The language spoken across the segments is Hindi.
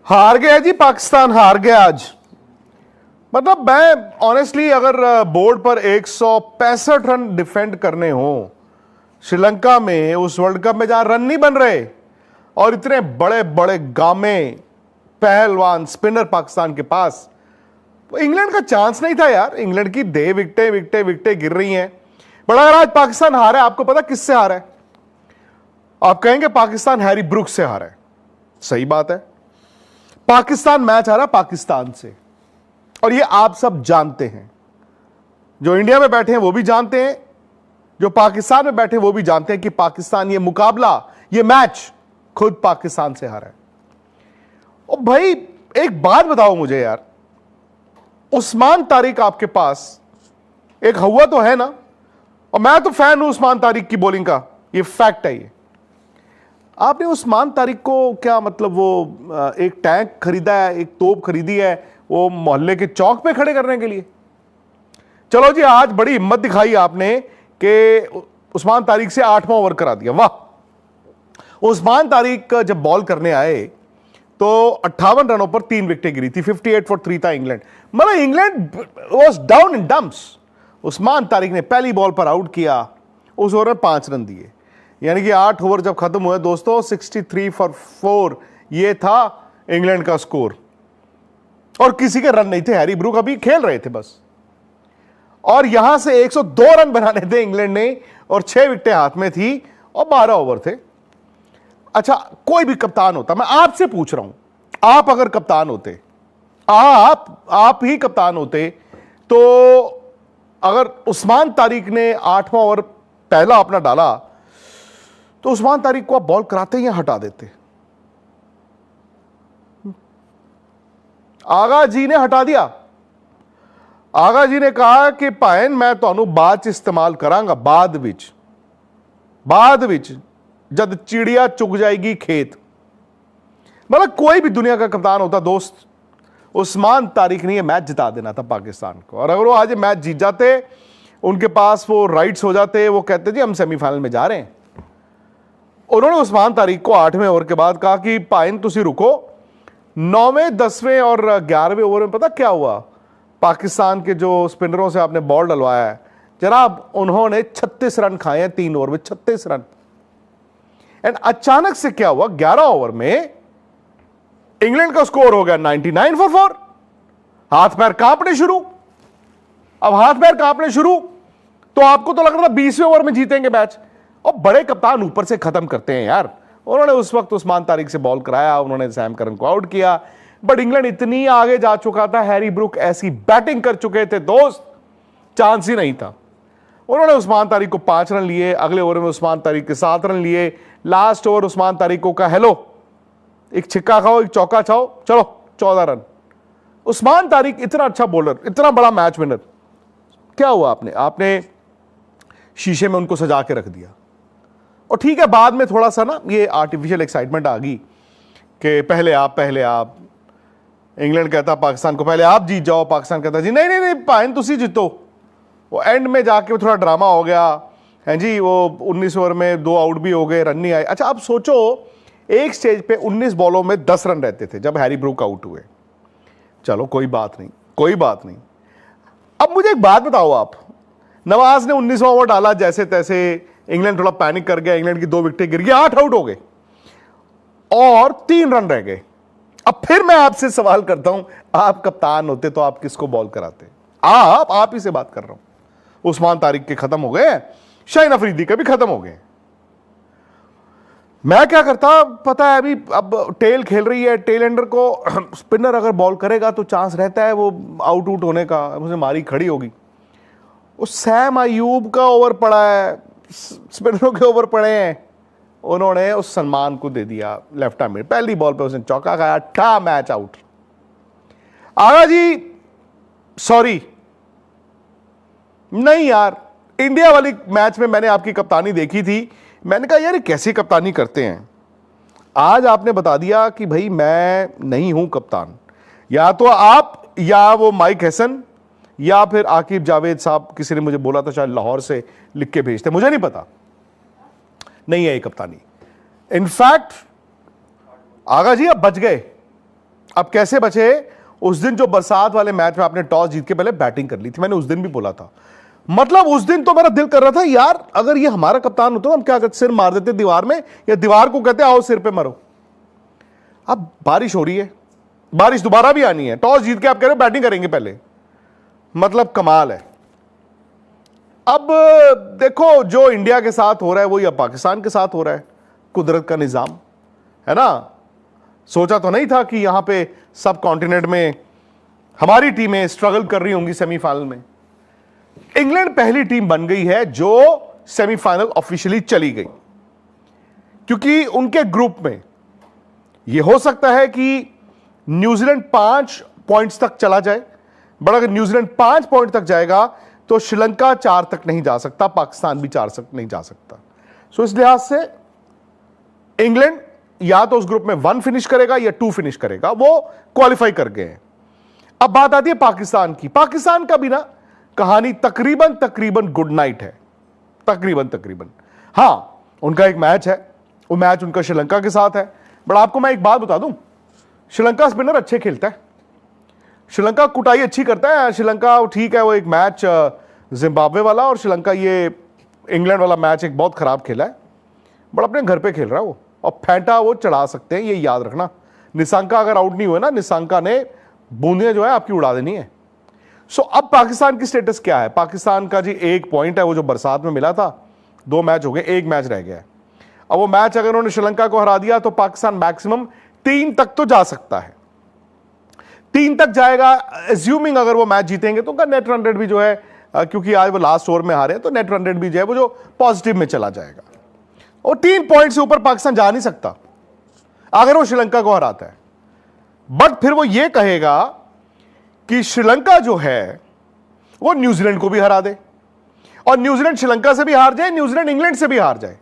हार गया जी, पाकिस्तान हार गया आज। मतलब मैं ऑनेस्टली अगर बोर्ड पर 165 रन डिफेंड करने हो श्रीलंका में, उस वर्ल्ड कप में जहां रन नहीं बन रहे और इतने बड़े बड़े गामे पहलवान स्पिनर पाकिस्तान के पास, तो इंग्लैंड का चांस नहीं था यार। इंग्लैंड की दे विकेटें विकेटें विकेटें गिर रही हैं। बट अगर आज पाकिस्तान हारा है, आपको पता किससे हारा है? आप कहेंगे पाकिस्तान हैरी ब्रुक्स से हारा है। सही बात है, पाकिस्तान मैच हारा पाकिस्तान से, और ये आप सब जानते हैं। जो इंडिया में बैठे हैं वो भी जानते हैं, जो पाकिस्तान में बैठे हैं वो भी जानते हैं कि पाकिस्तान ये मुकाबला, ये मैच खुद पाकिस्तान से हारा है। और भाई एक बात बताओ मुझे यार, उस्मान तारिक आपके पास एक हवा तो है ना, और मैं तो फैन हूं उस्मान तारिक की बॉलिंग का, ये फैक्ट है। ये आपने उस्मान तारिक को क्या मतलब वो एक टैंक खरीदा है, एक तोप खरीदी है वो मोहल्ले के चौक पे खड़े करने के लिए? चलो जी, आज बड़ी हिम्मत दिखाई आपने कि उस्मान तारिक से 8वां ओवर करा दिया। वाह! उस्मान तारिक जब बॉल करने आए तो 58 रनों पर 3 विकेटें गिरी थी, 58 फॉर 3 था इंग्लैंड। मतलब England was down in dumps. Usman Tariq ने पहली बॉल पर आउट किया, उस ओवर में 5 रन दिए, यानी कि 8 ओवर जब खत्म हुए दोस्तों, 63 फॉर 4 ये था इंग्लैंड का स्कोर। और किसी के रन नहीं थे, हैरी ब्रूक अभी खेल रहे थे बस। और यहां से 102 रन बनाने थे इंग्लैंड ने, और 6 विकेटें हाथ में थी और 12 ओवर थे। अच्छा, कोई भी कप्तान होता, मैं आपसे पूछ रहा हूं, आप अगर कप्तान होते, आप ही कप्तान होते, तो अगर उस्मान तारिक ने 8वां ओवर पहला अपना डाला, तो उस्मान तारिक को आप बॉल कराते या हटा देते? आगा जी ने हटा दिया। आगा जी ने कहा कि भाएन मैं तो बाद च इस्तेमाल करांगा, बाद विच जब चिड़िया चुग जाएगी खेत। मतलब कोई भी दुनिया का कप्तान होता दोस्त, उस्मान तारिक ने यह मैच जिता देना था पाकिस्तान को। और अगर वो आज मैच जीत जाते, उनके पास वो राइट्स हो जाते, वो कहते जी हम सेमीफाइनल में जा रहे हैं। उन्होंने उस्मान तारिक को 8वें ओवर के बाद कहा कि पाइन तुसी रुको। 9वें 10वें और 11वें ओवर में पता क्या हुआ? पाकिस्तान के जो स्पिनरों से आपने बॉल डलवाया है जनाब, उन्होंने 36 रन खाए हैं 3 ओवर में, 36 रन। एंड अचानक से क्या हुआ, 11 ओवर में इंग्लैंड का स्कोर हो गया 99 फॉर 4। हाथ पैर कांपने शुरू। अब हाथ पैर कांपने शुरू तो आपको तो लग रहा था 20वें ओवर में जीतेंगे मैच। और बड़े कप्तान ऊपर से खत्म करते हैं यार। उन्होंने उस वक्त उस्मान तारिक से बॉल कराया, उन्होंने सैम करन को आउट किया। बट इंग्लैंड इतनी आगे जा चुका था, हैरी ब्रूक ऐसी बैटिंग कर चुके थे दोस्त, चांस ही नहीं था। उन्होंने उस्मान तारिक को 5 रन लिए, अगले ओवर में उस्मान तारिक के 7 रन लिए। लास्ट ओवर उस्मान तारिक को कहा हेलो, एक छिक्का खाओ, एक चौका खाओ, चलो 14 रन। उस्मान तारिक इतना अच्छा बॉलर, इतना बड़ा मैच विनर, क्या हुआ आपने शीशे में उनको सजा के रख दिया। और ठीक है, बाद में थोड़ा सा ना ये आर्टिफिशियल एक्साइटमेंट आ गई कि पहले आप। इंग्लैंड कहता पाकिस्तान को पहले आप जीत जाओ, पाकिस्तान कहता जी नहीं नहीं नहीं पाइन तुसी जीतो। वो एंड में जाके थोड़ा ड्रामा हो गया है जी। वो 19 ओवर में 2 आउट भी हो गए, रन नहीं आए। अच्छा, अब सोचो एक स्टेज पे 19 बॉलों में 10 रन रहते थे जब हैरी ब्रूक आउट हुए। चलो कोई बात नहीं। अब मुझे एक बात बताओ, आप नवाज ने 19वां ओवर डाला, जैसे तैसे इंग्लैंड थोड़ा पैनिक कर गया, इंग्लैंड की 2 विकेटें गिर गई, 8 आउट हो गए और 3 रन रह गए। अब फिर मैं आपसे सवाल करता हूं, आप कप्तान होते तो आप किसको बॉल कराते? आप ही से बात कर रहा हूं। उस्मान तारिक के खत्म हो गए, शाहीन अफरीदी के भी खत्म हो गए। मैं क्या करता पता है? अभी अब टेल खेल रही है, टेल एंडर को स्पिनर अगर बॉल करेगा तो चांस रहता है वो आउट होने का, मुझे मारी खड़ी होगी। उस सैम अयूब का ओवर पड़ा है, स्पिनरों के ओवर पड़े हैं, उन्होंने उस सलमान को दे दिया लेफ्ट हैंड में, पहली बॉल पे उसने चौका खाया, था मैच आउट। आगा जी सॉरी, नहीं यार, इंडिया वाली मैच में मैंने आपकी कप्तानी देखी थी, मैंने कहा यार ये कैसी कप्तानी करते हैं। आज आपने बता दिया कि भाई मैं नहीं हूं कप्तान। या तो आप, या वो माइक हैसन, या फिर आकिब जावेद साहब, किसी ने मुझे बोला था शायद लाहौर से लिख के भेजते, मुझे नहीं पता, नहीं है ये कप्तानी। इनफैक्ट आगा जी आप बच गए, अब कैसे बचे? उस दिन जो बरसात वाले मैच में आपने टॉस जीत के पहले बैटिंग कर ली थी, मैंने उस दिन भी बोला था। मतलब उस दिन तो मेरा दिल कर रहा था यार, अगर ये हमारा कप्तान होता तो हम क्या करते, सिर मार देते दीवार में, या दीवार को कहते आओ सिर पे मरो। अब बारिश हो रही है, बारिश दोबारा भी आनी है, टॉस जीत के आप कह रहे हो बैटिंग करेंगे पहले, मतलब कमाल है। अब देखो जो इंडिया के साथ हो रहा है वो या पाकिस्तान के साथ हो रहा है, कुदरत का निजाम है ना। सोचा तो नहीं था कि यहां पे सब कॉन्टिनेंट में हमारी टीमें स्ट्रगल कर रही होंगी सेमीफाइनल में। इंग्लैंड पहली टीम बन गई है जो सेमीफाइनल ऑफिशियली चली गई, क्योंकि उनके ग्रुप में यह हो सकता है कि न्यूजीलैंड 5 पॉइंट्स तक चला जाए, बट अगर न्यूजीलैंड 5 पॉइंट तक जाएगा तो श्रीलंका 4 तक नहीं जा सकता, पाकिस्तान भी 4 तक नहीं जा सकता। सो इस लिहाज से इंग्लैंड या तो उस ग्रुप में 1 फिनिश करेगा या 2 फिनिश करेगा, वो क्वालिफाई कर गए हैं। अब बात आती है पाकिस्तान की। पाकिस्तान का भी ना कहानी तकरीबन गुड नाइट है, तकरीबन। हां, उनका एक मैच है, वो मैच उनका श्रीलंका के साथ है। बट आपको मैं एक बात बता दूं, श्रीलंका स्पिनर अच्छे खेलता है, श्रीलंका कुटाई अच्छी करता है। श्रीलंका ठीक है, वो एक मैच जिम्बाब्वे वाला और श्रीलंका ये इंग्लैंड वाला मैच एक बहुत खराब खेला है, बट अपने घर पे खेल रहा है वो, और फेंटा वो चढ़ा सकते हैं, ये याद रखना। निशंका अगर आउट नहीं हुए ना, निशंका ने बूंदियां जो है आपकी उड़ा देनी है। सो अब पाकिस्तान की स्टेटस क्या है? पाकिस्तान का जी 1 पॉइंट है, वो जो बरसात में मिला था। 2 मैच हो गए, 1 मैच रह गया है। अब वो मैच अगर उन्होंने श्रीलंका को हरा दिया तो पाकिस्तान मैक्सिमम 3 तक तो जा सकता है, 3 तक जाएगा, एज्यूमिंग अगर वो मैच जीतेंगे तो उनका नेट रन रेट भी जो है, क्योंकि आज वो लास्ट ओवर में हारे तो नेट रन रेट भी जो है वो जो पॉजिटिव में चला जाएगा, और 3 पॉइंट से ऊपर पाकिस्तान जा नहीं सकता अगर वो श्रीलंका को हराता है। बट फिर वो ये कहेगा कि श्रीलंका जो है वो न्यूजीलैंड को भी हरा दे, और न्यूजीलैंड श्रीलंका से भी हार जाए, न्यूजीलैंड इंग्लैंड से भी हार जाए,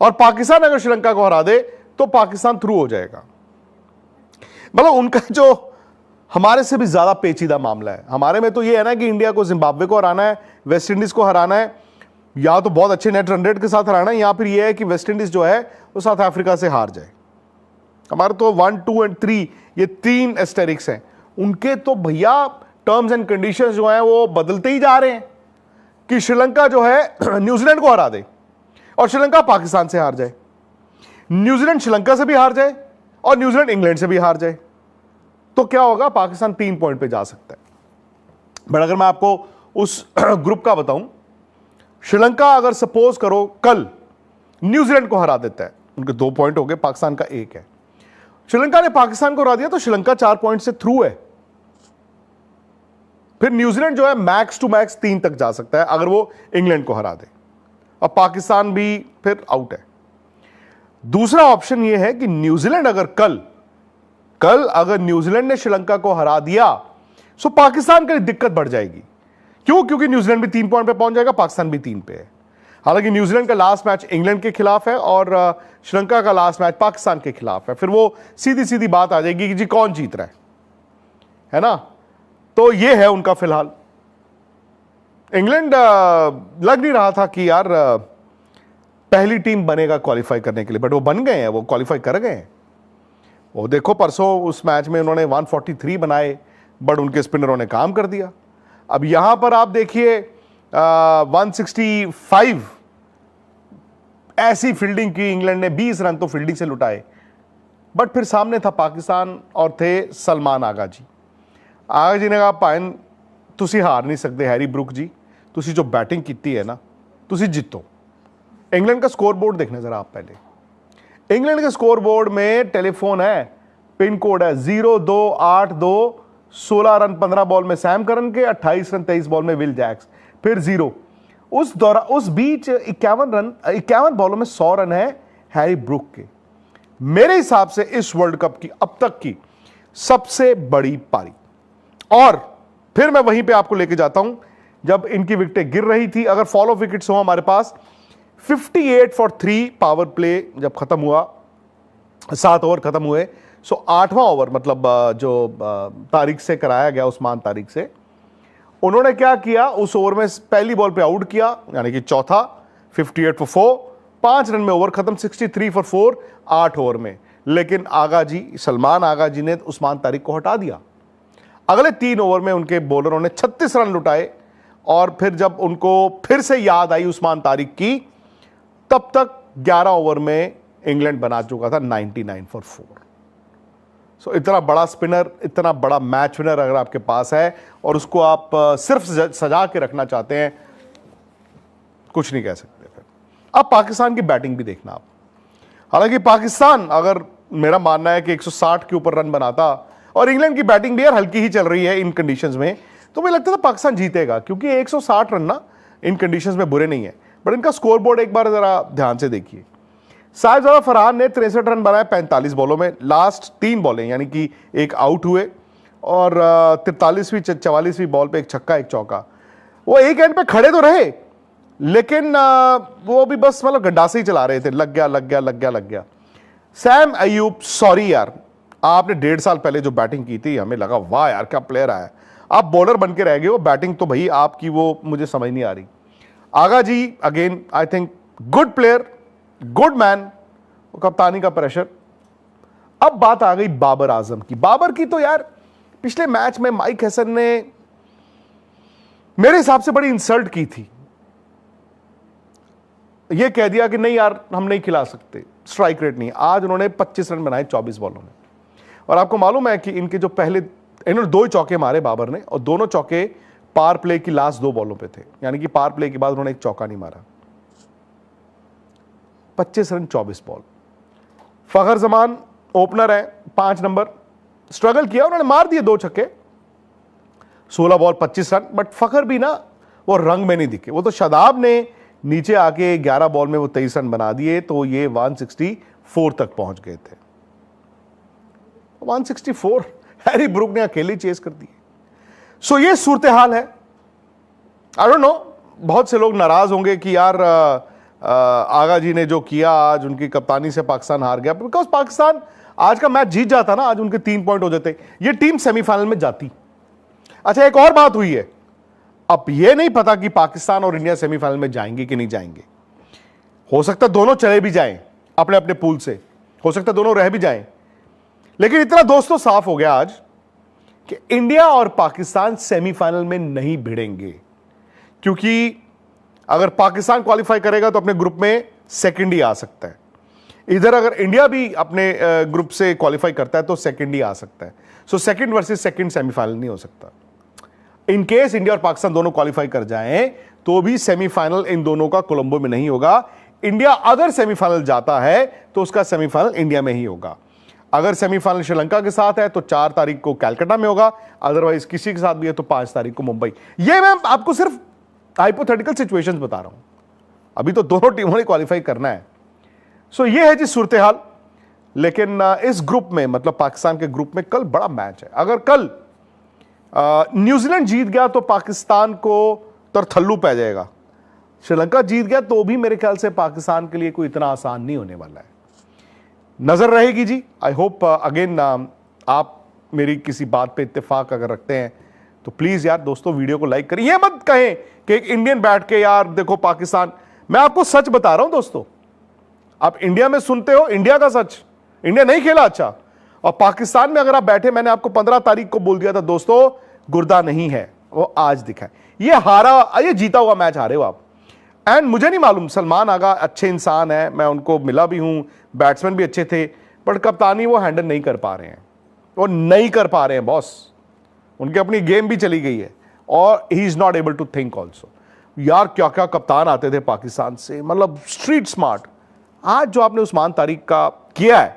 और पाकिस्तान अगर श्रीलंका को हरा दे तो पाकिस्तान थ्रू हो जाएगा। मतलब उनका जो हमारे से भी ज्यादा पेचीदा मामला है। हमारे में तो ये है ना कि इंडिया को जिम्बाब्वे को हराना है, वेस्ट इंडीज को हराना है, या तो बहुत अच्छे नेट रन रेट के साथ हराना है, या फिर यह है कि वेस्ट इंडीज जो है वो साउथ अफ्रीका से हार जाए। हमारे तो 1, 2 और 3 ये 3 एस्टेरिक्स हैं। उनके तो भैया टर्म्स एंड कंडीशंस जो हैं वो बदलते ही जा रहे हैं कि श्रीलंका जो है न्यूजीलैंड को हरा दे और श्रीलंका पाकिस्तान से हार जाए, न्यूजीलैंड श्रीलंका से भी हार जाए और न्यूजीलैंड इंग्लैंड से भी हार जाए, तो क्या होगा? पाकिस्तान 3 पॉइंट पे जा सकता है। बट अगर मैं आपको उस ग्रुप का बताऊं, श्रीलंका अगर सपोज करो कल न्यूजीलैंड को हरा देता है, उनके 2 पॉइंट हो गए, पाकिस्तान का 1 है। श्रीलंका ने पाकिस्तान को हरा दिया तो श्रीलंका 4 पॉइंट से थ्रू है। फिर न्यूजीलैंड जो है मैक्स टू मैक्स 3 तक जा सकता है अगर वो इंग्लैंड को हरा दे, और पाकिस्तान भी फिर आउट है। दूसरा ऑप्शन यह है कि न्यूजीलैंड अगर कल अगर न्यूजीलैंड ने श्रीलंका को हरा दिया तो पाकिस्तान के लिए दिक्कत बढ़ जाएगी। क्यों? क्योंकि न्यूजीलैंड भी 3 पॉइंट पे पहुंच जाएगा, पाकिस्तान भी 3 पे है। हालांकि न्यूजीलैंड का लास्ट मैच इंग्लैंड के खिलाफ है और श्रीलंका का लास्ट मैच पाकिस्तान के खिलाफ है। फिर वो सीधी सीधी बात आ जाएगी कि जी कौन जीत रहा है ना। तो ये है उनका फिलहाल। इंग्लैंड लग नहीं रहा था कि यार पहली टीम बनेगा क्वालिफाई करने के लिए, बट वो बन गए हैं, वो क्वालिफाई कर गए हैं। वो देखो परसों उस मैच में उन्होंने 143 बनाए, बट उनके स्पिनरों ने काम कर दिया। अब यहां पर आप देखिए 165 ऐसी फील्डिंग की इंग्लैंड ने, 20 रन तो फील्डिंग से लुटाए, बट फिर सामने था पाकिस्तान और थे सलमान आगा जी। आगा जी ने कहा पाइन तुसी हार नहीं सकते हैरी ब्रुक जी, तुसी जो बैटिंग की है ना तुसी जितो। इंग्लैंड का स्कोर बोर्ड देखना जरा आप पहले। इंग्लैंड के स्कोर बोर्ड में टेलीफोन है, पिन कोड है 0282, 16 रन 15 बॉल में सैम करन के, 28 रन 23 बॉल में विल जैक्स, फिर 0। उस बीच 51 बॉलों में 100 रन है हैरी ब्रुक के। मेरे हिसाब से इस वर्ल्ड कप की अब तक की सबसे बड़ी पारी। और फिर मैं वहीं पे आपको लेके जाता हूं जब इनकी विकेटें गिर रही थी। अगर फॉलो विकेट्स हो हमारे पास 58 फॉर 3 पावर प्ले जब खत्म हुआ, 7 ओवर खत्म हुए, सो 8वां ओवर मतलब जो तारीख से कराया गया, उस्मान तारीख से, उन्होंने क्या किया, उस ओवर में पहली बॉल पे आउट किया, यानी कि चौथा, 58 फॉर 4, 5 रन में ओवर खत्म, 63 फॉर 4 8 ओवर में। लेकिन आगा जी, सलमान आगा जी ने उस्मान तारिक को हटा दिया। अगले 3 ओवर में उनके बॉलरों ने 36 रन लुटाए और फिर जब उनको फिर से याद आई उस्मान तारिक की, तब तक 11 ओवर में इंग्लैंड बना चुका था 99 फॉर 4। सो इतना बड़ा स्पिनर, इतना बड़ा मैच विनर अगर आपके पास है और उसको आप सिर्फ सजा के रखना चाहते हैं, कुछ नहीं कह सकते। फिर अब पाकिस्तान की बैटिंग भी देखना आप। हालांकि पाकिस्तान, अगर मेरा मानना है कि 160 के ऊपर रन बनाता, और इंग्लैंड की बैटिंग भी यार हल्की ही चल रही है इन कंडीशंस में, तो मुझे लगता था पाकिस्तान जीतेगा, क्योंकि 160 रन ना इन कंडीशंस में बुरे नहीं है। बट इनका स्कोर बोर्ड एक बार जरा ध्यान से देखिए। साहिबजादा फरहान ने 63 रन बनाए 45 बॉलों में, लास्ट 3 बॉलें, यानी कि एक आउट हुए और 43वीं 44वीं बॉल पे एक छक्का एक चौका। वो एक एंड पे खड़े तो रहे, लेकिन वो भी बस मतलब गड्ढा से ही चला रहे थे, लग गया लग गया लग गया लग गया। सैम अयूब, सॉरी यार, आपने 1.5 साल पहले जो बैटिंग की थी, हमें लगा वाह यार क्या प्लेयर आया, आप बॉलर बन के रह गए हो, बैटिंग तो भाई आपकी वो मुझे समझ नहीं आ रही। Agha ji again I think good player, good man, कप्तानी का प्रेशर। अब बात आ गई बाबर आजम की। बाबर की तो यार पिछले मैच में माइक हसन ने मेरे हिसाब से बड़ी इंसल्ट की थी। यह कह दिया कि नहीं यार हम नहीं खिला सकते, स्ट्राइक रेट नहीं। आज उन्होंने 25 रन बनाए 24 बॉलों में, और आपको मालूम है कि इनके जो पहले, इन्होंने 2 चौके मारे बाबर ने, और दोनों चौके पार प्ले की लास्ट 2 बॉलों पे थे, यानी कि पार प्ले के बाद उन्होंने एक चौका नहीं मारा। 25 रन 24 बॉल। फखर जमान ओपनर है, 5 नंबर, स्ट्रगल किया, उन्होंने मार दिए 2 छक्के, 16 बॉल 25 रन। बट फखर भी ना वो रंग में नहीं दिखे। वो तो शादाब ने नीचे आके 11 बॉल में वो 23 रन बना दिए, तो ये 164 तक पहुंच गए थे। 164 हैरी ब्रूक ने अकेले चेस कर दी। सो ये सूरत हाल है। आई डोंट नो, बहुत से लोग नाराज होंगे कि यार आगा जी ने जो किया, आज उनकी कप्तानी से पाकिस्तान हार गया। बिकॉज पाकिस्तान आज का मैच जीत जाता ना, आज उनके 3 पॉइंट हो जाते, ये टीम सेमीफाइनल में जाती। अच्छा, एक और बात हुई है, अब ये नहीं पता कि पाकिस्तान और इंडिया सेमीफाइनल में जाएंगे कि नहीं जाएंगे। हो सकता है दोनों चले भी जाएं अपने अपने पूल से, हो सकता है दोनों रह भी जाएं, लेकिन इतना दोस्तों साफ हो गया आज कि इंडिया और पाकिस्तान सेमीफाइनल में नहीं भिड़ेंगे। क्योंकि अगर पाकिस्तान क्वालिफाई करेगा तो अपने ग्रुप में सेकंड ही आ सकता है, इधर अगर इंडिया भी अपने ग्रुप से क्वालिफाई करता है तो सेकंड ही आ सकता है। So second versus second semifinal नहीं हो सकता। इन केस इंडिया और पाकिस्तान दोनों क्वालिफाई कर जाएं तो भी सेमीफाइनल इन दोनों का कोलंबो में नहीं होगा। इंडिया अगर सेमीफाइनल जाता है तो उसका सेमीफाइनल इंडिया में ही होगा। अगर सेमीफाइनल श्रीलंका के साथ है तो 4 तारीख को कैलकाटा में होगा, अदरवाइज किसी के साथ भी है तो 5 तारीख को मुंबई। ये मैं आपको सिर्फ हाइपोथेटिकल सिचुएशंस बता रहा हूं, अभी तो दोनों टीमों ने क्वालिफाई करना है। सो ये है जी सूरत हाल। लेकिन इस ग्रुप में, मतलब पाकिस्तान के ग्रुप में कल बड़ा मैच है। अगर कल न्यूजीलैंड जीत गया तो पाकिस्तान को तरथल्लू पै जाएगा, श्रीलंका जीत गया तो भी मेरे ख्याल से पाकिस्तान के लिए कोई इतना आसान नहीं होने वाला है। नजर रहेगी जी। आई होप अगेन आप मेरी किसी बात पे इत्तेफाक अगर रखते हैं तो प्लीज यार दोस्तों वीडियो को लाइक करिए। ये मत कहें कि एक इंडियन बैठ के यार देखो पाकिस्तान, मैं आपको सच बता रहा हूं दोस्तों, आप इंडिया में सुनते हो इंडिया का सच, इंडिया नहीं खेला अच्छा, और पाकिस्तान में अगर आप बैठे, मैंने आपको 15 तारीख को बोल दिया था दोस्तों गुर्दा नहीं है, वो आज दिखा है। ये हारा, ये जीता हुआ मैच हारे हो आप। एंड मुझे नहीं मालूम, सलमान आगा अच्छे इंसान है, मैं उनको मिला भी हूं, बैट्समैन भी अच्छे थे, बट कप्तानी वो हैंडल नहीं कर पा रहे हैं, वो नहीं कर पा रहे हैं बॉस। उनकी अपनी गेम भी चली गई है और he is not able to think also. यार क्या क्या कप्तान आते थे पाकिस्तान से, मतलब स्ट्रीट स्मार्ट। आज जो आपने उस्मान तारिक का किया है,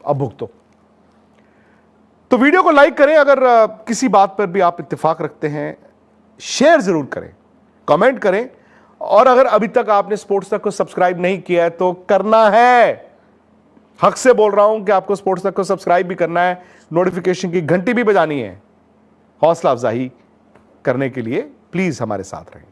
अब भुगतो। तो वीडियो को लाइक करें, अगर किसी बात पर भी आप इत्तेफाक रखते हैं शेयर जरूर करें, कमेंट करें, और अगर अभी तक आपने स्पोर्ट्स तक को सब्सक्राइब नहीं किया है तो करना है। हक से बोल रहा हूं कि आपको स्पोर्ट्स तक को सब्सक्राइब भी करना है, नोटिफिकेशन की घंटी भी बजानी है। हौसला अफजाई करने के लिए प्लीज हमारे साथ रहें।